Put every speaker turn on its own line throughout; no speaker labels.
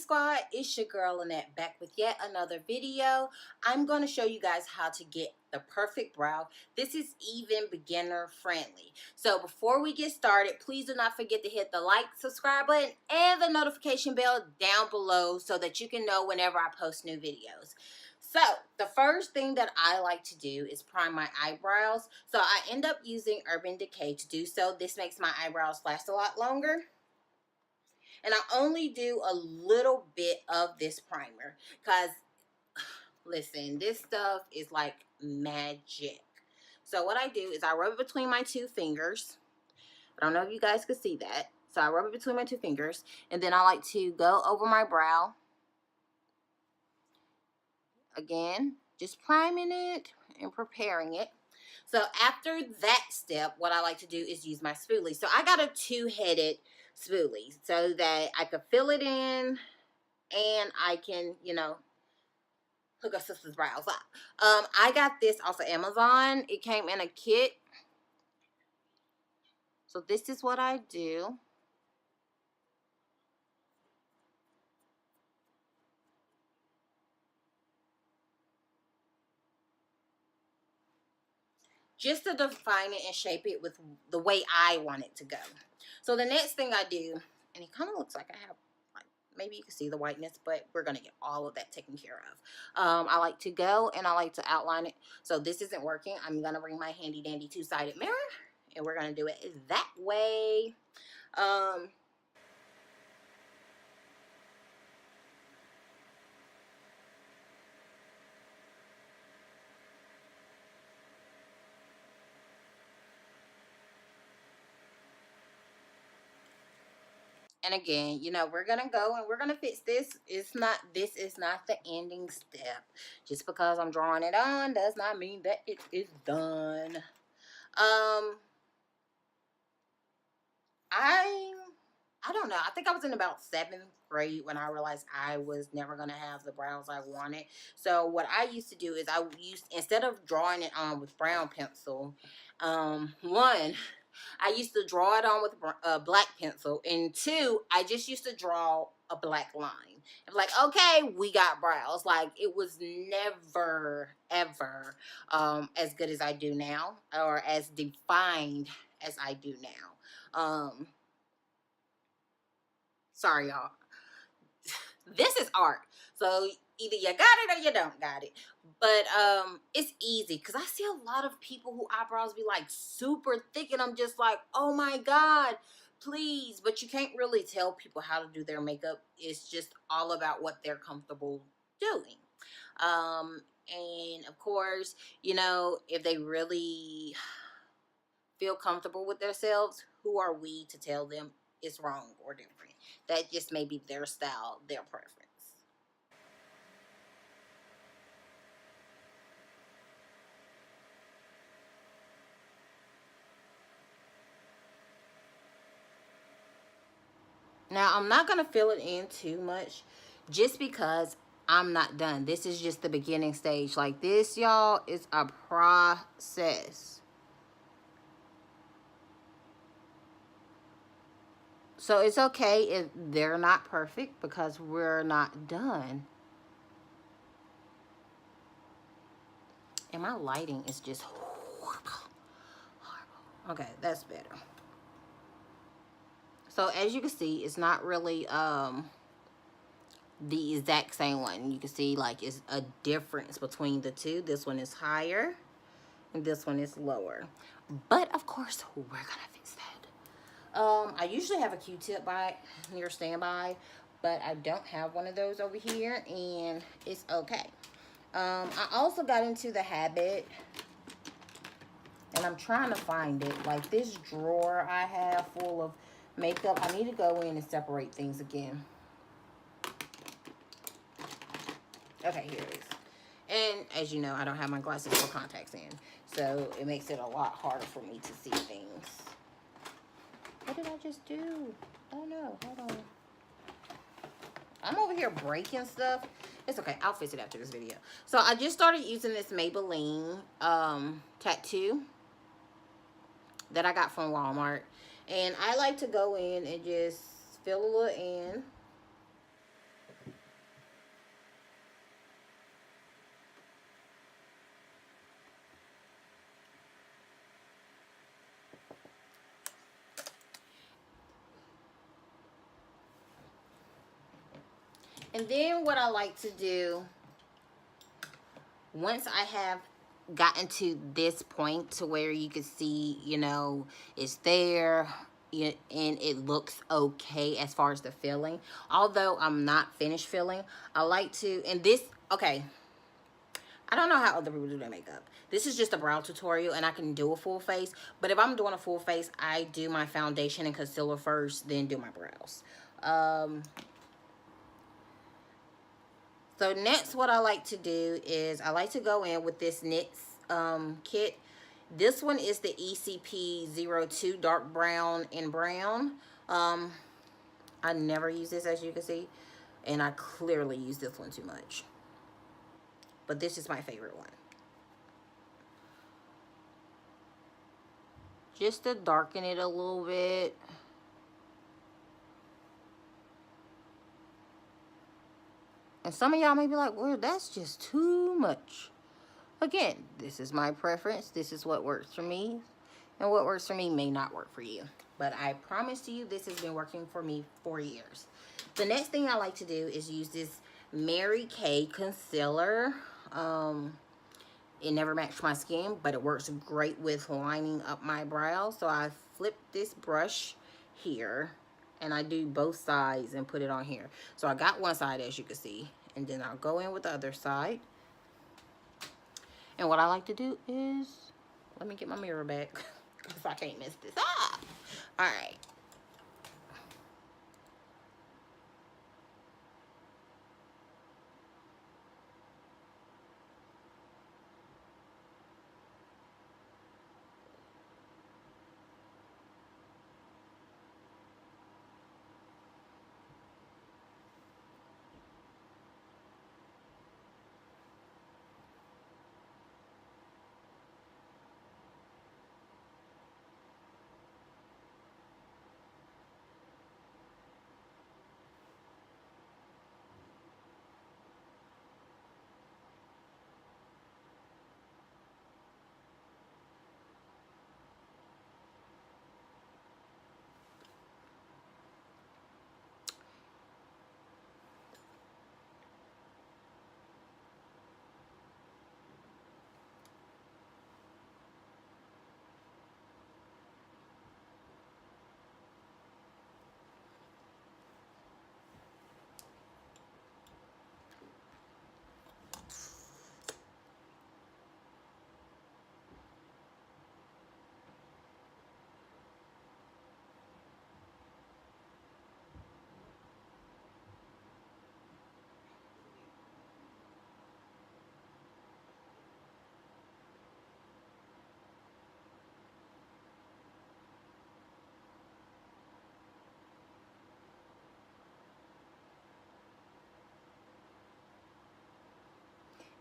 Squad, it's your girl Annette back with yet another video. I'm going to show you guys how to get the perfect brow. This is even beginner friendly. So before we get started, please do not forget to hit the like, subscribe button, and the notification bell down below so that you can know whenever I post new videos. So the first thing that I like to do is prime my eyebrows. So I end up using Urban Decay to do so. This makes my eyebrows last a lot longer. And I only do a little bit of this primer because, listen, this stuff is like magic. So what I do is I rub it between my two fingers. I don't know if you guys can see that. So I rub it between my two fingers. And then I like to go over my brow. Again, just priming it and preparing it. So after that step, what I like to do is use my spoolie. So I got a two-headed spoolie so that I could fill it in and I can, you know, hook up sister's brows up. I got this off of Amazon. It came in a kit. So this is what I do. Just to define it and shape it with the way I want it to go. So the next thing I do, and it kind of looks like I have, like, maybe you can see the whiteness, but we're going to get all of that taken care of. I like to go and I like to outline it. So this isn't working. I'm going to bring my handy dandy two-sided mirror and we're going to do it that way. And again, you know, we're gonna go and we're gonna fix this. This is not the ending step. Just because I'm drawing it on does not mean that it is done. I don't know. I think I was in about 7th grade when I realized I was never going to have the brows I wanted. So what I used to do is instead of drawing it on with brown pencil, one, I used to draw it on with a black pencil, and two, I just used to draw a black line. I'm like, okay, we got brows. Like, it was never, ever as good as I do now, or as defined as I do now. Sorry, y'all. This is art. So either you got it or you don't got it. But it's easy because I see a lot of people who eyebrows be like super thick and I'm just like, oh my God, please. But you can't really tell people how to do their makeup. It's just all about what they're comfortable doing. And of course, you know, if they really feel comfortable with themselves, who are we to tell them it's wrong or different? That just may be their style, their preference. Now, I'm not going to fill it in too much just because I'm not done. This is just the beginning stage. Like this, y'all, is a process. So it's okay if they're not perfect because we're not done. And my lighting is just horrible. Okay, that's better. So as you can see, it's not really the exact same one. You can see like it's a difference between the two. This one is higher and this one is lower. But of course, we're gonna fix that. I usually have a Q-tip by near standby, but I don't have one of those over here, and it's okay. I also got into the habit, and I'm trying to find it, like this drawer I have full of makeup. I need to go in and separate things again. Okay, here it is. And as you know, I don't have my glasses or contacts in, so it makes it a lot harder for me to see things. What did I just do? Oh no, hold on. I'm over here breaking stuff. It's okay, I'll fix it after this video. So I just started using this Maybelline tattoo that I got from Walmart. And I like to go in and just fill a little in. And then what I like to do, once I have gotten to this point to where you can see, you know, it's there and it looks okay as far as the filling. Although I'm not finished filling, I like to, and this, okay, I don't know how other people do their makeup. This is just a brow tutorial and I can do a full face. But if I'm doing a full face, I do my foundation and concealer first, then do my brows. So next, what I like to do is I like to go in with this Nyx kit. This one is the ECP02 Dark Brown and Brown. I never use this, as you can see. And I clearly use this one too much. But this is my favorite one. Just to darken it a little bit. And some of y'all may be like, well, that's just too much. Again, this is my preference. This is what works for me. And what works for me may not work for you. But I promise to you, this has been working for me for years. The next thing I like to do is use this Mary Kay concealer. It never matched my skin, but it works great with lining up my brows. So I flip this brush here. And I do both sides and put it on here. So I got one side, as you can see. And then I'll go in with the other side. And what I like to do is, let me get my mirror back. Because I can't mess this up. Alright.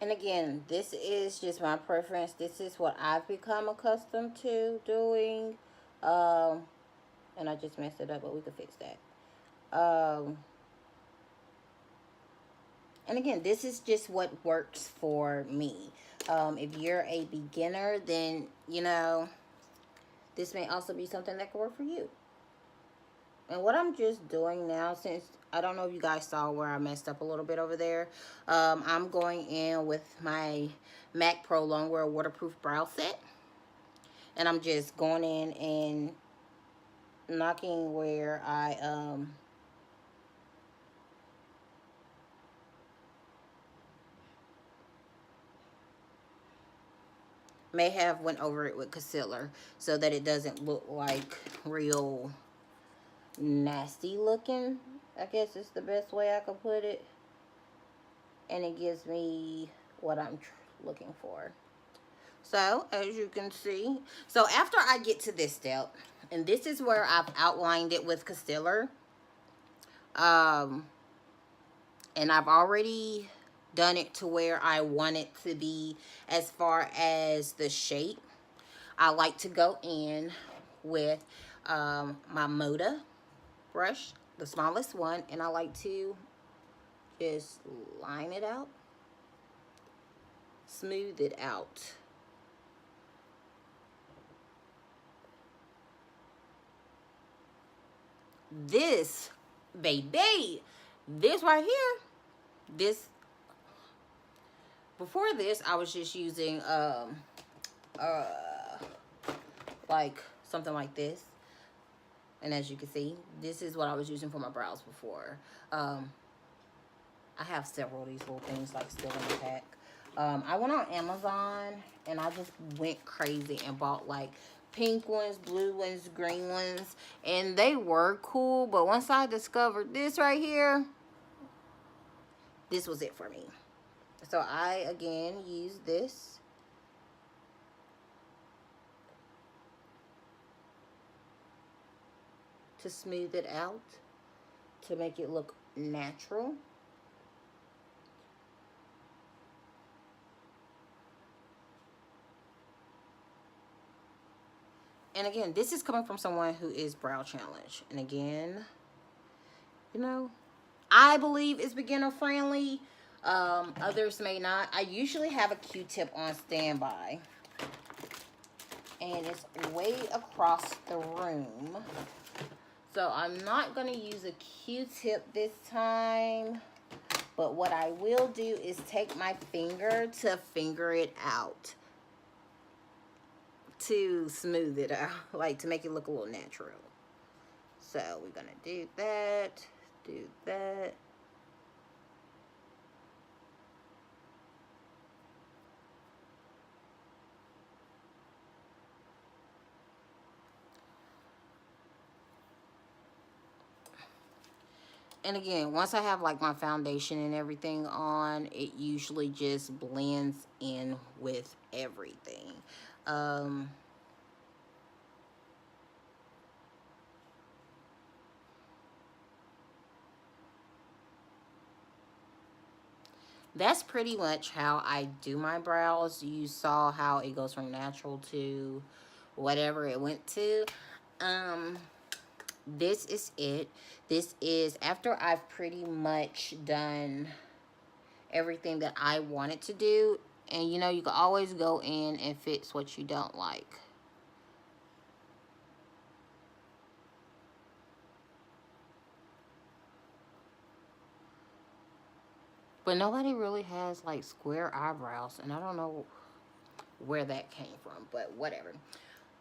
And again, this is just my preference. This is what I've become accustomed to doing. And I just messed it up, but we could fix that. And again, this is just what works for me. If you're a beginner, then, you know, this may also be something that could work for you. And what I'm just doing now, since I don't know if you guys saw where I messed up a little bit over there, I'm going in with my MAC Pro Longwear Waterproof Brow Set. And I'm just going in and knocking where I may have went over it with concealer so that it doesn't look like real nasty looking, I guess is the best way I could put it. And it gives me what I'm looking for. So as you can see, so after I get to this step, and this is where I've outlined it with concealer, and I've already done it to where I want it to be as far as the shape. I like to go in with my Moda brush, the smallest one, and I like to just line it out, smooth it out. This, baby, this right here this, before this, I was just using like something like this. And as you can see, this is what I was using for my brows before. I have several of these little things like still in the pack. I went on Amazon and I just went crazy and bought like pink ones, blue ones, green ones, and they were cool. But once I discovered this right here, this was it for me. So I again use this. To smooth it out, to make it look natural. And again, this is coming from someone who is brow challenged. And again, you know, I believe it's beginner friendly. Others may not. I usually have a Q-tip on standby. And it's way across the room. So I'm not going to use a Q-tip this time. But what I will do is take my finger to finger it out. To smooth it out. Like to make it look a little natural. So we're going to do that. Do that. And again, once I have like my foundation and everything on, it usually just blends in with everything. That's pretty much how I do my brows. You saw how it goes from natural to whatever it went to. This is it. This is after I've pretty much done everything that I wanted to do. And you know, you can always go in and fix what you don't like. But nobody really has like square eyebrows, and I don't know where that came from, but whatever.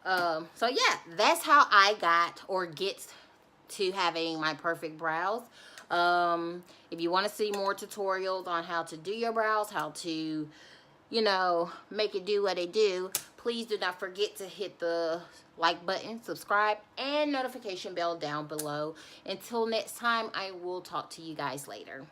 So yeah, that's how I got or get to having my perfect brows. If you want to see more tutorials on how to do your brows, how to, you know, make it do what it do, please do not forget to hit the like button, subscribe, and notification bell down below. Until next time, I will talk to you guys later.